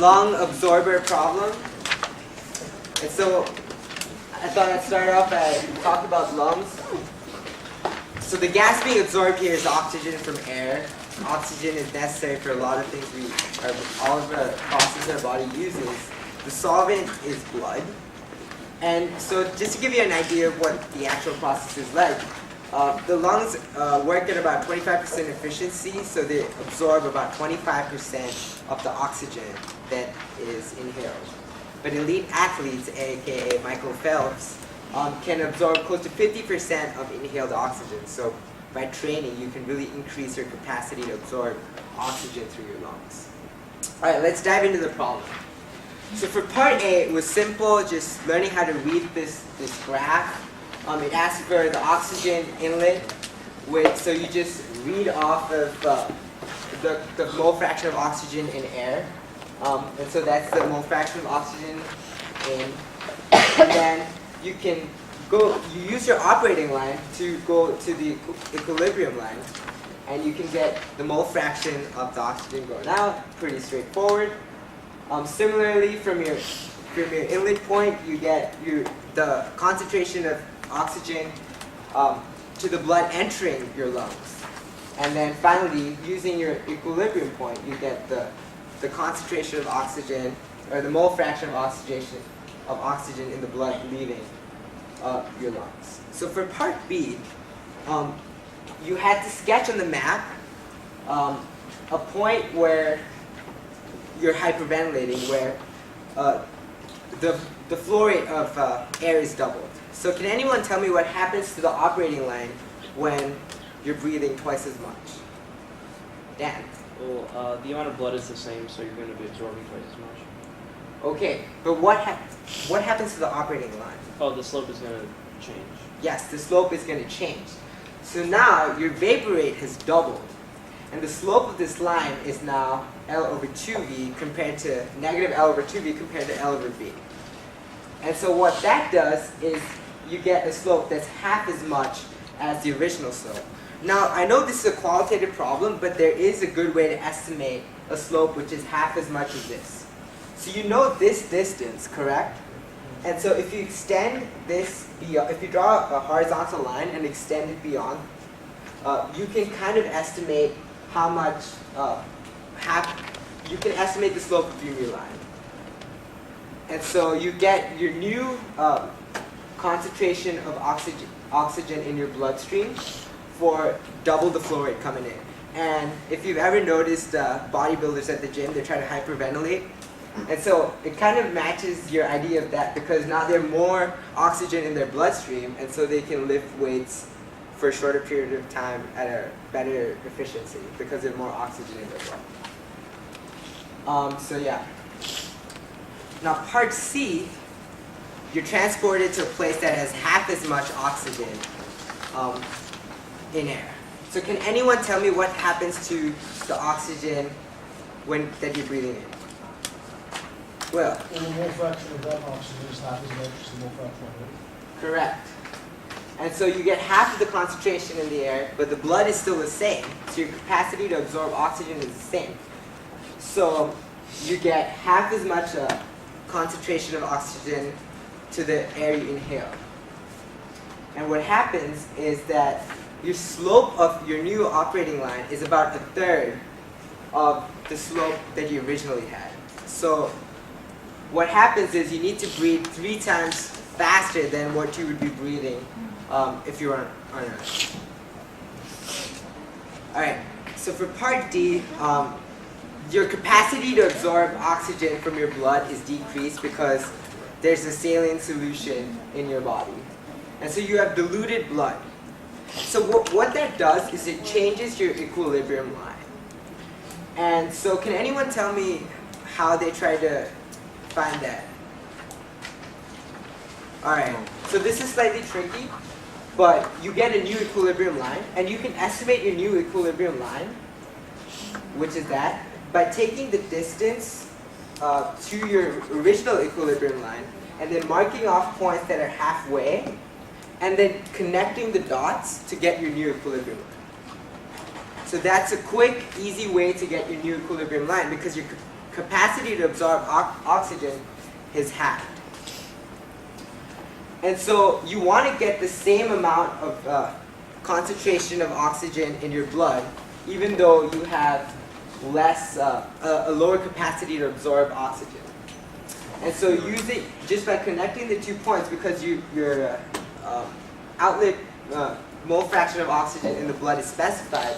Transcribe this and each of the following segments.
Lung absorber problem. And so I thought I'd start off and talk about lungs. So the gas being absorbed here is oxygen from air. Oxygen is necessary for a lot of things all of the processes our body uses. The solvent is blood. And so just to give you an idea of what the actual process is like, the lungs work at about 25% efficiency, so they absorb about 25% of the oxygen that is inhaled. But elite athletes, aka Michael Phelps, can absorb close to 50% of inhaled oxygen. So by training, you can really increase your capacity to absorb oxygen through your lungs. All right, let's dive into the problem. So for part A, it was simple, just learning how to read this graph. It asks for the oxygen inlet, so you just read off of the mole fraction of oxygen in air. And so that's the mole fraction of oxygen in. And then you use your operating line to go to the equilibrium line, and you can get the mole fraction of the oxygen going out. Pretty straightforward. Similarly, from your inlet point, you get the concentration of oxygen to the blood entering your lungs. And then finally, using your equilibrium point, you get the concentration of oxygen, or the mole fraction of oxygen in the blood leaving your lungs. So for part B, you had to sketch on the map a point where you're hyperventilating, where the flow rate of air is doubled. So can anyone tell me what happens to the operating line when you're breathing twice as much? Dan? Well, the amount of blood is the same, so you're going to be absorbing twice as much. Okay, but what happens to the operating line? Oh, the slope is going to change. Yes, the slope is going to change. So now your vapor rate has doubled, and the slope of this line is now L over 2V compared to negative L over 2V compared to L over V. And so what that does is you get a slope that's half as much as the original slope. Now, I know this is a qualitative problem, but there is a good way to estimate a slope which is half as much as this. So you know this distance, correct? And so if you extend this beyond, if you draw a horizontal line and extend it beyond, you can kind of estimate how much, you can estimate the slope of your new line. And so you get your new concentration of oxygen in your bloodstream for double the flow rate coming in. And if you've ever noticed bodybuilders at the gym, they try to hyperventilate. And so it kind of matches your idea of that, because now they have more oxygen in their bloodstream, and so they can lift weights for a shorter period of time at a better efficiency because there's more oxygen in their blood. So yeah. Now part C, you're transported to a place that has half as much oxygen in air. So can anyone tell me what happens to the oxygen that you're breathing in? Well, the mole fraction of that oxygen is half as much as the mole fraction of it. Correct. And so you get half of the concentration in the air, but the blood is still the same. So your capacity to absorb oxygen is the same. So you get half as much concentration of oxygen to the air you inhale. And what happens is that your slope of your new operating line is about a third of the slope that you originally had. So what happens is you need to breathe 3 times faster than what you would be breathing if you were on Earth. Alright, so for part D, your capacity to absorb oxygen from your blood is decreased because there's a saline solution in your body. And so you have diluted blood. So what that does is it changes your equilibrium line. And so can anyone tell me how they try to find that? Alright, so this is slightly tricky, but you get a new equilibrium line, and you can estimate your new equilibrium line, which is that, by taking the distance to your original equilibrium line, and then marking off points that are halfway, and then connecting the dots to get your new equilibrium line. So that's a quick, easy way to get your new equilibrium line, because your capacity to absorb oxygen is halved. And so you want to get the same amount of concentration of oxygen in your blood, even though you have less, a lower capacity to absorb oxygen. And so using, just by connecting the 2 points, because your outlet mole fraction of oxygen in the blood is specified,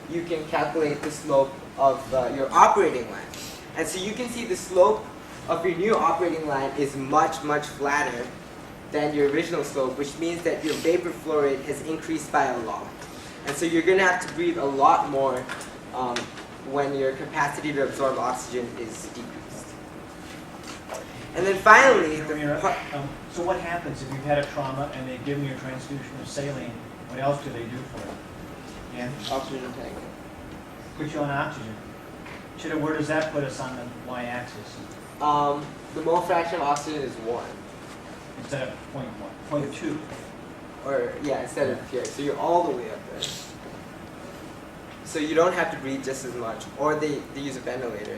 you can calculate the slope of your operating line. And so you can see the slope of your new operating line is much, much flatter than your original slope, which means that your vapor flow rate has increased by a lot. And so you're going to have to breathe a lot more when your capacity to absorb oxygen is decreased. And then finally, so what happens if you've had a trauma and they give you a transfusion of saline? What else do they do for you? Yeah? Oxygen tank. Put you on oxygen. Chida, where does that put us on the y-axis? the mole fraction of oxygen is 1. Instead of 0.1, 0.2. Or, yeah, instead of here. So you're all the way up there. So you don't have to breathe just as much. Or they use a ventilator.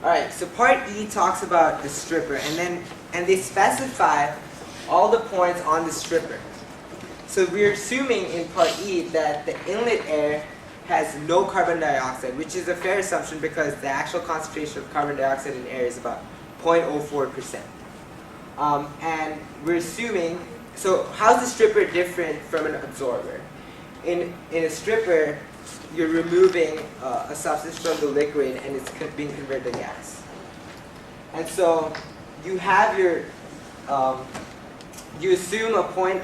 Alright, so part E talks about the stripper, and they specify all the points on the stripper. So we're assuming in part E that the inlet air has no carbon dioxide, which is a fair assumption because the actual concentration of carbon dioxide in air is about 0.04%. And we're assuming, so how's the stripper different from an absorber? In a stripper, you're removing a substance from the liquid and it's being converted to gas. And so you have your, you assume a point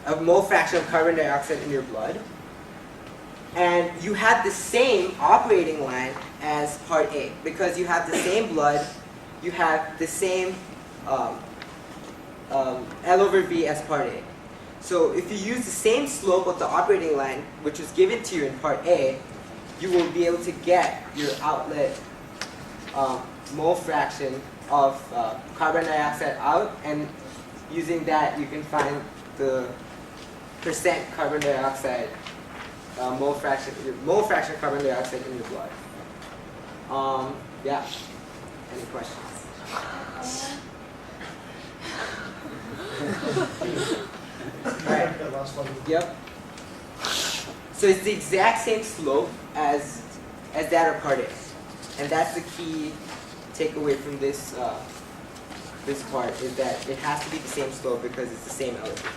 of mole fraction of carbon dioxide in your blood, and you have the same operating line as part A. Because you have the same blood, you have the same L over V as part A. So if you use the same slope of the operating line, which was given to you in part A, you will be able to get your outlet mole fraction of carbon dioxide out, and using that you can find the percent carbon dioxide mole fraction of carbon dioxide in your blood. Yeah. Any questions? Right. That last one. Yep. So it's the exact same slope as that of part A, and that's the key takeaway from this this part, is that it has to be the same slope because it's the same elevation.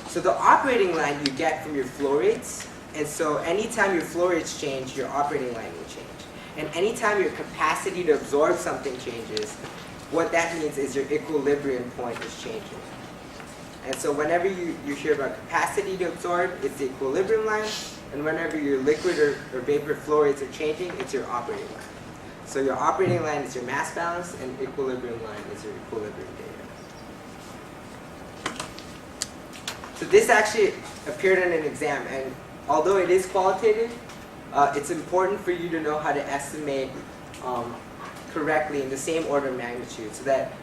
So the operating line you get from your flow rates, and so anytime your flow rates change, your operating line will change. And anytime your capacity to absorb something changes, what that means is your equilibrium point is changing. And so whenever you hear about capacity to absorb, it's the equilibrium line, and whenever your liquid or vapor flow rates are changing, it's your operating line. So your operating line is your mass balance, and equilibrium line is your equilibrium data. So this actually appeared in an exam, and although it is qualitative, it's important for you to know how to estimate correctly in the same order of magnitude, so that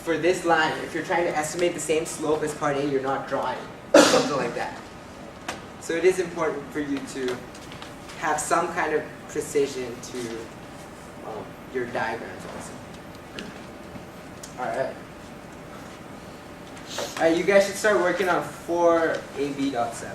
for this line, if you're trying to estimate the same slope as part A, you're not drawing something like that. So it is important for you to have some kind of precision to your diagrams also. Alright. Alright, you guys should start working on 4AB.7.